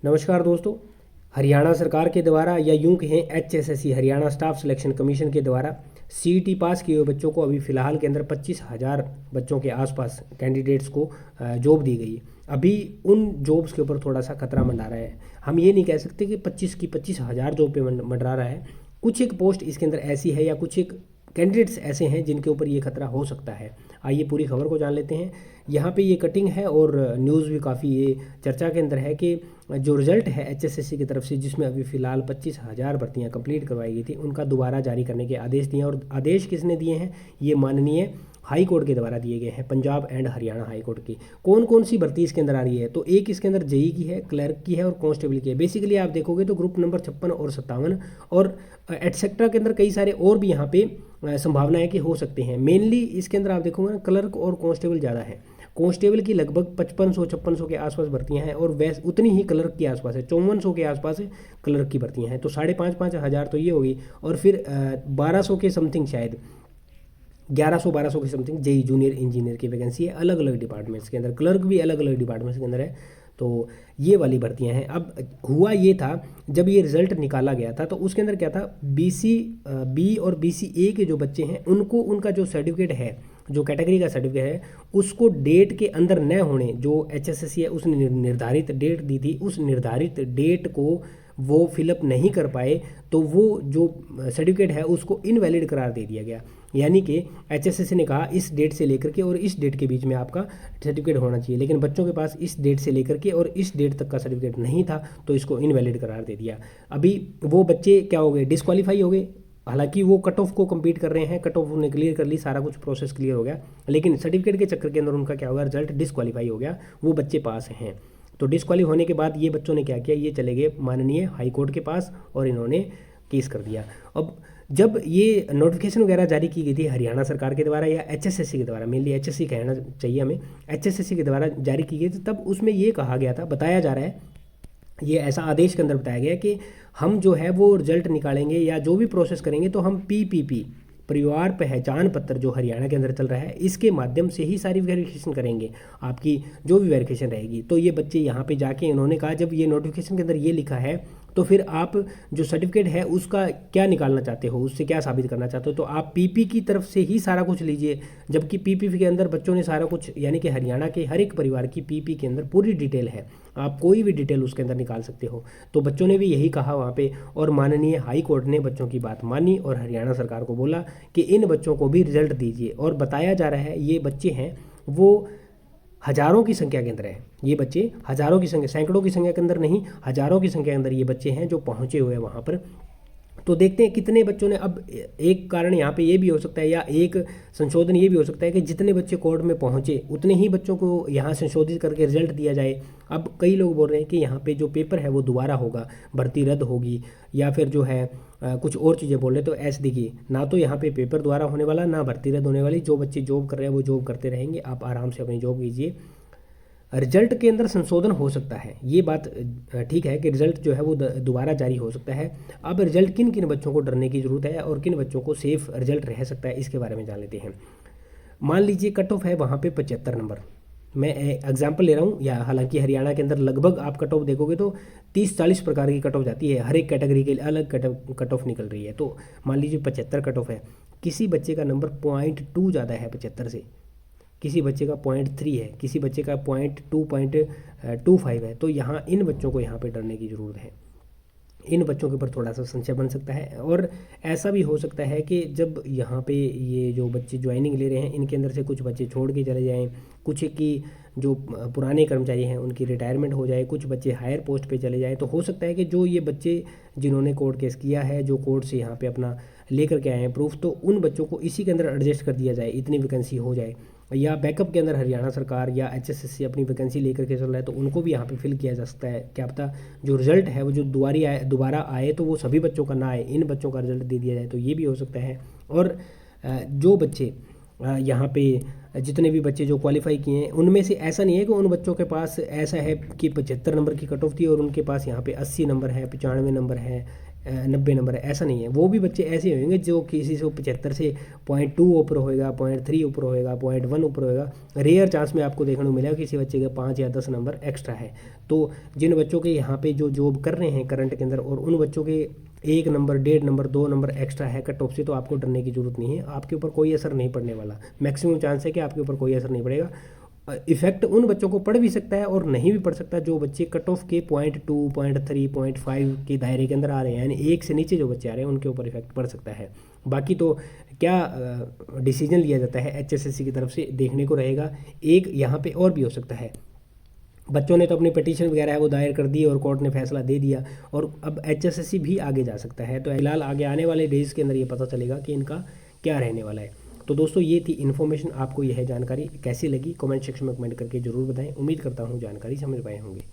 नमस्कार दोस्तों। हरियाणा सरकार के द्वारा या यूं कहें HSSC Haryana staff selection commission के द्वारा सीईटी पास किए हुए बच्चों को अभी फ़िलहाल के अंदर 25,000 बच्चों के आसपास कैंडिडेट्स को जॉब दी गई है। अभी उन जॉब्स के ऊपर थोड़ा सा खतरा मंडरा रहा है। हम ये नहीं कह सकते कि 25,000 जॉब पे मंडरा रहा है। कुछ एक पोस्ट इसके अंदर ऐसी है या कुछ एक कैंडिडेट्स ऐसे हैं जिनके ऊपर ये खतरा हो सकता है। आइए पूरी खबर को जान लेते हैं। यहाँ पे ये कटिंग है और न्यूज़ भी काफ़ी ये चर्चा के अंदर है कि जो रिजल्ट है एचएसएससी की तरफ से, जिसमें अभी फ़िलहाल 25,000 भर्तियाँ कंप्लीट करवाई गई थी, उनका दोबारा जारी करने के आदेश दिए हैं। और आदेश किसने दिए हैं? ये माननीय हाई कोर्ट के द्वारा दिए गए हैं, Punjab and Haryana high court की। कौन कौन सी भर्ती इसके अंदर आ रही है? तो एक इसके अंदर जेई की है, क्लर्क की है और कांस्टेबल की है। बेसिकली आप देखोगे तो ग्रुप नंबर 56 और 57 और एटसेट्रा के अंदर कई सारे और भी यहाँ पे संभावनाएं कि हो सकते हैं। मेनली इसके अंदर आप देखोगे ना, क्लर्क और कांस्टेबल ज़्यादा है। कांस्टेबल की लगभग 5500-5600 के आसपास भर्तियां हैं और वैसे उतनी ही क्लर्क के आसपास है, 5400 के आसपास क्लर्क की भर्तियां हैं। तो 5,500 हज़ार तो ये होगी। और फिर 1200 के समथिंग, शायद 1100-1200 के समथिंग जेई जूनियर इंजीनियर की वैकेंसी है अलग अलग डिपार्टमेंट्स के अंदर। क्लर्क भी अलग अलग डिपार्टमेंट्स के अंदर है। तो ये वाली भर्तियां हैं। अब हुआ ये था, जब ये रिजल्ट निकाला गया था तो उसके अंदर क्या था, बीसी बी और बीसी ए के जो बच्चे हैं उनको उनका जो सर्टिफिकेट है, जो कैटेगरी का सर्टिफिकेट है, उसको डेट के अंदर न होने, जो एचएसएससी है उसने निर्धारित डेट दी थी, उस निर्धारित डेट को वो फिलअप नहीं कर पाए, तो वो जो सर्टिफिकेट है उसको इनवैलिड करार दे दिया गया। यानी कि एचएसएससी ने कहा इस डेट से लेकर के और इस डेट के बीच में आपका सर्टिफिकेट होना चाहिए, लेकिन बच्चों के पास इस डेट से लेकर के और इस डेट तक का सर्टिफिकेट नहीं था, तो इसको इनवैलिड करार दे दिया। अभी वो बच्चे क्या हो गए, डिस्क्वालीफाई हो गए। हालांकि वो कट ऑफ को कंप्लीट कर रहे हैं, कट ऑफ उन्होंने क्लियर कर ली, सारा कुछ प्रोसेस क्लियर हो गया, लेकिन सर्टिफिकेट के चक्कर के अंदर उनका क्या होगा, रिजल्ट डिस्क्वालीफाई हो गया। वो बच्चे पास हैं। तो डिस्क्वालीफाई होने के बाद ये बच्चों ने क्या किया, ये चले गए माननीय हाई कोर्ट के पास और इन्होंने केस कर दिया। अब जब ये नोटिफिकेशन वगैरह जारी की गई थी हरियाणा सरकार के द्वारा या एचएसएससी के द्वारा, मेनली एचएससी कहना चाहिए हमें, एचएसएससी के द्वारा जारी की गई थी, तब उसमें ये कहा गया था, बताया जा रहा है, ये ऐसा आदेश के अंदर बताया गया कि हम जो है वो रिजल्ट निकालेंगे या जो भी प्रोसेस करेंगे तो हम पीपीपी, परिवार पहचान पत्र, जो हरियाणा के अंदर चल रहा है, इसके माध्यम से ही सारी वेरिफिकेशन करेंगे, आपकी जो भी वेरिफिकेशन रहेगी। तो ये बच्चे यहाँ पे जाके इन्होंने कहा, जब ये नोटिफिकेशन के अंदर ये लिखा है, तो फिर आप जो सर्टिफिकेट है उसका क्या निकालना चाहते हो, उससे क्या साबित करना चाहते हो, तो आप पीपी की तरफ से ही सारा कुछ लीजिए। जबकि पीपी के अंदर बच्चों ने सारा कुछ, यानी कि हरियाणा के हर एक परिवार की पीपी के अंदर पूरी डिटेल है, आप कोई भी डिटेल उसके अंदर निकाल सकते हो। तो बच्चों ने भी यही कहा वहाँ पे, और माननीय हाई कोर्ट ने बच्चों की बात मानी और हरियाणा सरकार को बोला कि इन बच्चों को भी रिजल्ट दीजिए। और बताया जा रहा है ये बच्चे हैं वो हजारों की संख्या के अंदर है। ये बच्चे हजारों की संख्या, सैकड़ों की संख्या के अंदर नहीं, हजारों की संख्या के अंदर ये बच्चे हैं जो पहुंचे हुए हैं वहाँ पर। तो देखते हैं कितने बच्चों ने, अब एक कारण यहाँ पे ये भी हो सकता है या एक संशोधन ये भी हो सकता है कि जितने बच्चे कोर्ट में पहुँचे उतने ही बच्चों को यहाँ संशोधित करके रिजल्ट दिया जाए। अब कई लोग बोल रहे हैं कि यहाँ पे जो पेपर है वो दोबारा होगा, भर्ती रद्द होगी, या फिर जो है कुछ और चीज़ें बोल रहे। तो ऐसे देखिए, ना तो यहाँ पे पेपर दोबारा होने वाला, ना भर्ती रद्द होने वाली। जो बच्चे जॉब कर रहे हैं वो जॉब करते रहेंगे, आप आराम से अपनी जॉब कीजिए। रिजल्ट के अंदर संशोधन हो सकता है, ये बात ठीक है कि रिजल्ट जो है वो दोबारा जारी हो सकता है। अब रिजल्ट किन किन बच्चों को डरने की ज़रूरत है और किन बच्चों को सेफ रिजल्ट रह सकता है, इसके बारे में जान लेते हैं। मान लीजिए कट ऑफ है वहाँ पे 75 नंबर, मैं एग्जाम्पल ले रहा हूँ, या हालांकि हरियाणा के अंदर लगभग आप कट ऑफ देखोगे तो 30-40 प्रकार की कट ऑफ जाती है, हर एक कैटेगरी के लिए अलग कट ऑफ निकल रही है। तो मान लीजिए 75 कट ऑफ है, किसी बच्चे का नंबर 0.2 ज़्यादा है 75 से, किसी बच्चे का 0.3 है, किसी बच्चे का 0.25 है। तो यहाँ इन बच्चों को यहाँ पे डरने की ज़रूरत है, इन बच्चों के ऊपर थोड़ा सा संशय बन सकता है। और ऐसा भी हो सकता है कि जब यहाँ पे ये जो बच्चे ज्वाइनिंग ले रहे हैं, इनके अंदर से कुछ बच्चे छोड़ के चले जाएं, कुछ की जो पुराने कर्मचारी हैं उनकी रिटायरमेंट हो जाए, कुछ बच्चे हायर पोस्ट पे चले जाएं। तो हो सकता है कि जो ये बच्चे जिन्होंने कोर्ट केस किया है, जो कोर्ट से यहाँ पे अपना लेकर के आए हैं प्रूफ, तो उन बच्चों को इसी के अंदर एडजस्ट कर दिया जाए, इतनी वैकेंसी हो जाए। या बैकअप के अंदर हरियाणा सरकार या एचएसएससी अपनी वैकेंसी लेकर के चल रहा है, तो उनको भी यहाँ पे फिल किया जा सकता है। क्या पता जो रिजल्ट है वो जो दोबारा आए तो वो सभी बच्चों का ना आए, इन बच्चों का रिजल्ट दे दिया जाए, तो ये भी हो सकता है। और जो बच्चे यहाँ पे जितने भी बच्चे जो क्वालिफाई किए हैं, उनमें से ऐसा नहीं है कि उन बच्चों के पास ऐसा है कि 75 नंबर की कट ऑफ थी और उनके पास यहाँ पे 80 नंबर है, 95 नंबर है, 90 नंबर है, ऐसा नहीं है। वो भी बच्चे ऐसे होंगे जो किसी से 75 से 0.2 ऊपर होएगा, 0.3 ऊपर होएगा, 0.1 ऊपर होएगा। रेयर चांस में आपको देखने को मिलेगा किसी बच्चे के 5 या 10 नंबर एक्स्ट्रा है। तो जिन बच्चों के यहाँ पे जो जॉब कर रहे हैं करंट के अंदर, और उन बच्चों के 1 नंबर, 1.5 नंबर, 2 नंबर एक्स्ट्रा है कट ऑफ से, तो आपको डरने की जरूरत नहीं है। आपके ऊपर कोई असर नहीं पड़ने वाला, मैक्सिमम चांस है कि आपके ऊपर कोई असर नहीं पड़ेगा। इफेक्ट उन बच्चों को पड़ भी सकता है और नहीं भी पड़ सकता जो बच्चे कट ऑफ के 0.2, 0.3, 0.5 के दायरे के अंदर आ रहे हैं, यानी 1 से नीचे जो बच्चे आ रहे हैं उनके ऊपर इफेक्ट पड़ सकता है। बाकी तो क्या डिसीजन लिया जाता है HSSC की तरफ से देखने को रहेगा। एक यहाँ पे और भी हो सकता है, बच्चों ने तो अपनी पिटीशन वगैरह है वो दायर कर दी और कोर्ट ने फैसला दे दिया, और अब HSSC भी आगे जा सकता है। तो फिलहाल आगे आने वाले डेज के अंदर ये पता चलेगा कि इनका क्या रहने वाला है। तो दोस्तों ये थी इन्फॉर्मेशन। आपको यह जानकारी कैसी लगी कमेंट सेक्शन में कमेंट करके ज़रूर बताएं। उम्मीद करता हूँ जानकारी समझ पाए होंगे।